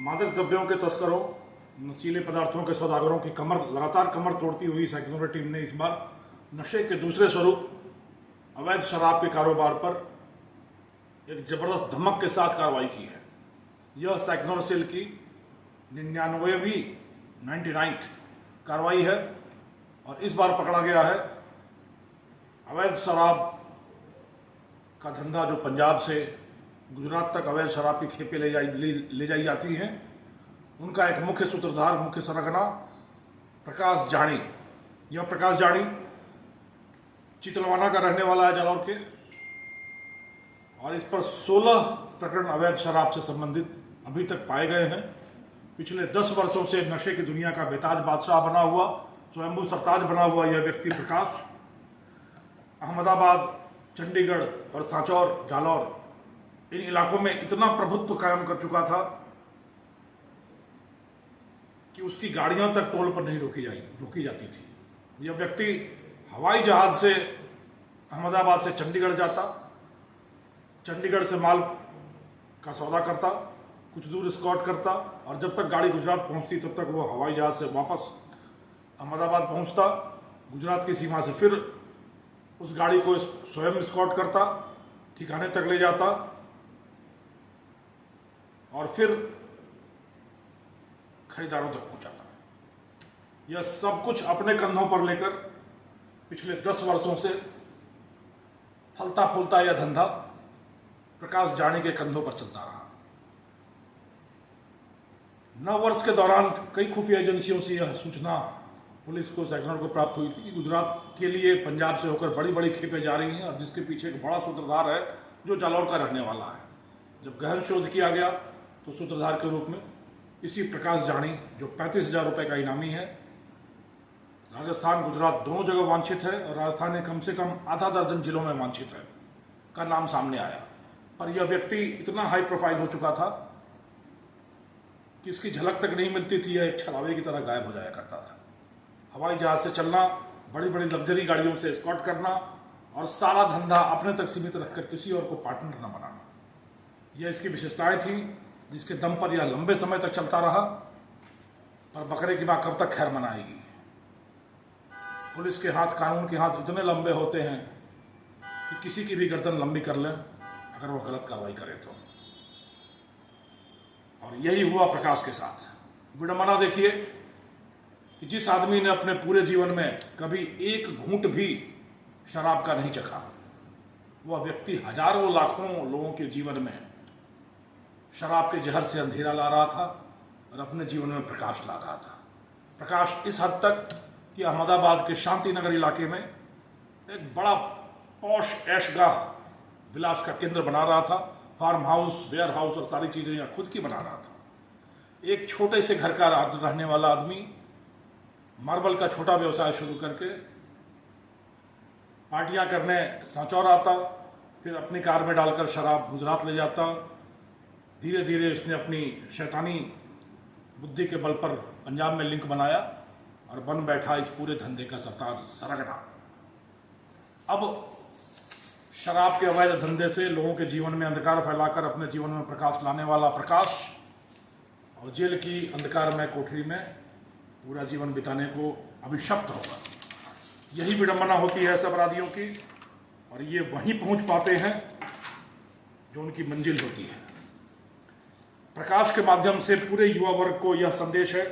मादक द्रव्यों के तस्करों, नशीले पदार्थों के सौदागरों की लगातार कमर तोड़ती हुई सैकड़ों टीम ने इस बार नशे के दूसरे स्वरूप अवैध शराब के कारोबार पर एक जबरदस्त धमक के साथ कार्रवाई की है। यह सैकड़ों सेल की 99वीं कार्रवाई है और इस बार पकड़ा गया है अवैध शराब का धंधा जो पंजाब से गुजरात तक अवैध शराब की खेपें ले जाई जाती हैं। उनका एक मुख्य सूत्रधार, मुख्य सरगना प्रकाश जानी। यह प्रकाश जानी चितलवाना का रहने वाला है, जालौर के, और इस पर 16 प्रकरण अवैध शराब से संबंधित अभी तक पाए गए हैं। पिछले 10 वर्षों से नशे की दुनिया का बेताज बादशाह बना हुआ, स्वयंभू सरताज बना हुआ यह व्यक्ति प्रकाश अहमदाबाद, चंडीगढ़ और सांचौर, जालौर, इन इलाकों में इतना प्रभुत्व कायम कर चुका था कि उसकी गाड़ियां तक टोल पर नहीं रोकी जाती थी। यह व्यक्ति हवाई जहाज से अहमदाबाद से चंडीगढ़ जाता, चंडीगढ़ से माल का सौदा करता, कुछ दूर स्कॉट करता, और जब तक गाड़ी गुजरात पहुंचती तब तक वो हवाई जहाज से वापस अहमदाबाद पहुंचता। गुजरात की सीमा से फिर उस गाड़ी को स्वयं स्कॉट करता, ठिकाने तक ले जाता और फिर खरीदारों तक पहुंचाता। यह सब कुछ अपने कंधों पर लेकर पिछले 10 वर्षों से फलता फूलता यह धंधा प्रकाश जानी के कंधों पर चलता रहा। 9 वर्ष के दौरान कई खुफिया एजेंसियों से यह सूचना पुलिस को, सेक्टर को प्राप्त हुई थी कि गुजरात के लिए पंजाब से होकर बड़ी बड़ी खेपें जा रही हैं और जिसके पीछे एक बड़ा सूत्रधार है जो जालौर का रहने वाला है। जब गहन शोध किया गया तो सूत्रधार के रूप में इसी प्रकाश जानी, जो 35,000 रुपये का इनामी है, राजस्थान गुजरात दोनों जगह वांछित है और राजस्थान में कम से कम आधा दर्जन जिलों में वांछित है, का नाम सामने आया। पर यह व्यक्ति इतना हाई प्रोफाइल हो चुका था कि इसकी झलक तक नहीं मिलती थी। यह एक छलावे की तरह गायब हो जाया करता था। हवाई जहाज से चलना, बड़ी बड़ी लग्जरी गाड़ियों से एस्कॉर्ट करना और सारा धंधा अपने तक सीमित रखकर किसी और को पार्टनर न बनाना, यह इसकी विशेषताएं थी, जिसके दम पर यह लंबे समय तक चलता रहा। पर बकरे की मां कब तक खैर मनाएगी। पुलिस के हाथ, कानून के हाथ इतने लंबे होते हैं कि किसी की भी गर्दन लंबी कर लें अगर वो गलत कार्रवाई करे तो। और यही हुआ प्रकाश के साथ। विडंबना देखिए कि जिस आदमी ने अपने पूरे जीवन में कभी एक घूंट भी शराब का नहीं चखा, वह व्यक्ति हजारों लाखों लोगों के जीवन में शराब के जहर से अंधेरा ला रहा था और अपने जीवन में प्रकाश ला रहा था। प्रकाश इस हद तक कि अहमदाबाद के शांति नगर इलाके में एक बड़ा पॉश ऐशगाह विलास का केंद्र बना रहा था। फार्म हाउस, वेयर हाउस और सारी चीजें यहाँ खुद की बना रहा था। एक छोटे से घर का रहने वाला आदमी मार्बल का छोटा व्यवसाय शुरू करके पार्टियां करने सांचौर आता, फिर अपनी कार में डालकर शराब गुजरात ले जाता। धीरे धीरे उसने अपनी शैतानी बुद्धि के बल पर पंजाब में लिंक बनाया और बन बैठा इस पूरे धंधे का सरगना। अब शराब के अवैध धंधे से लोगों के जीवन में अंधकार फैलाकर अपने जीवन में प्रकाश लाने वाला प्रकाश और जेल की अंधकारमय कोठरी में पूरा जीवन बिताने को अभिशप्त होगा। यही विडंबना होती है ऐसे अपराधियों की, और ये वहीं पहुंच पाते हैं जो उनकी मंजिल होती है। प्रकाश के माध्यम से पूरे युवा वर्ग को यह संदेश है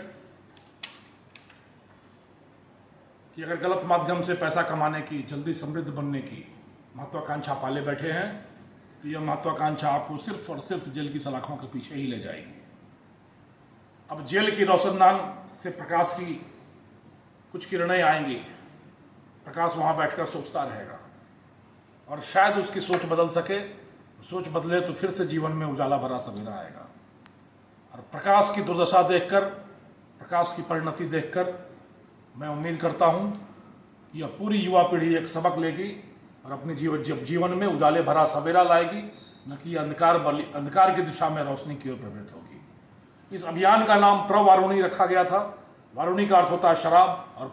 कि अगर गलत माध्यम से पैसा कमाने की, जल्दी समृद्ध बनने की महत्वाकांक्षा पाले बैठे हैं तो यह महत्वाकांक्षा आपको सिर्फ और सिर्फ जेल की सलाखों के पीछे ही ले जाएगी। अब जेल की रोशनदान से प्रकाश की कुछ किरणें आएंगी। प्रकाश वहां बैठकर सोचता रहेगा और शायद उसकी सोच बदल सके। सोच बदले तो फिर से जीवन में उजाला भरा सवेरा आएगा। और प्रकाश की दुर्दशा देखकर, प्रकाश की परिणति देखकर मैं उम्मीद करता हूं कि यह पूरी युवा पीढ़ी एक सबक लेगी और अपने जीवन में उजाले भरा सवेरा लाएगी, न कि अंधकार की दिशा में रोशनी की ओर प्रवृत्त होगी। इस अभियान का नाम प्रवारुणी रखा गया था। वारुणी का अर्थ होता है शराब और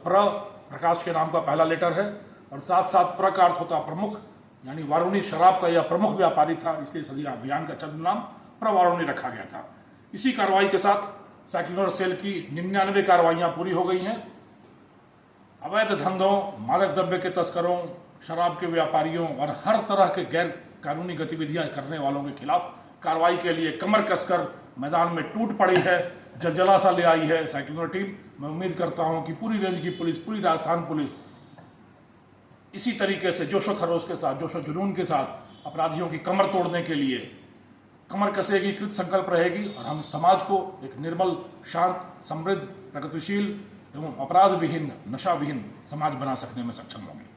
प्रकाश के नाम का पहला लेटर है, और साथ साथ प्र का अर्थ होता है प्रमुख, यानी वारुणी शराब का यह प्रमुख व्यापारी था, इसलिए सदी अभियान का चंद नाम प्रवारुणी रखा गया था। इसी कार्रवाई के साथ साइक्लोनर सेल की 99 कार्रवाइयां पूरी हो गई हैं। अवैध धंधों, मादक द्रव्य के तस्करों, शराब के व्यापारियों और हर तरह के गैर कानूनी गतिविधियां करने वालों के खिलाफ कार्रवाई के लिए कमर कसकर मैदान में टूट पड़ी है, जलजला सा ले आई है साइक्लोनर टीम। मैं उम्मीद करता हूं कि पूरी रेंज की पुलिस, पूरी राजस्थान पुलिस इसी तरीके से जोशो खरोश के साथ, जोशो जुनून के साथ अपराधियों की कमर तोड़ने के लिए कमर कसेगी, कृत संकल्प रहेगी और हम समाज को एक निर्मल, शांत, समृद्ध, प्रगतिशील एवं अपराध विहीन, नशा विहीन समाज बना सकने में सक्षम होंगे।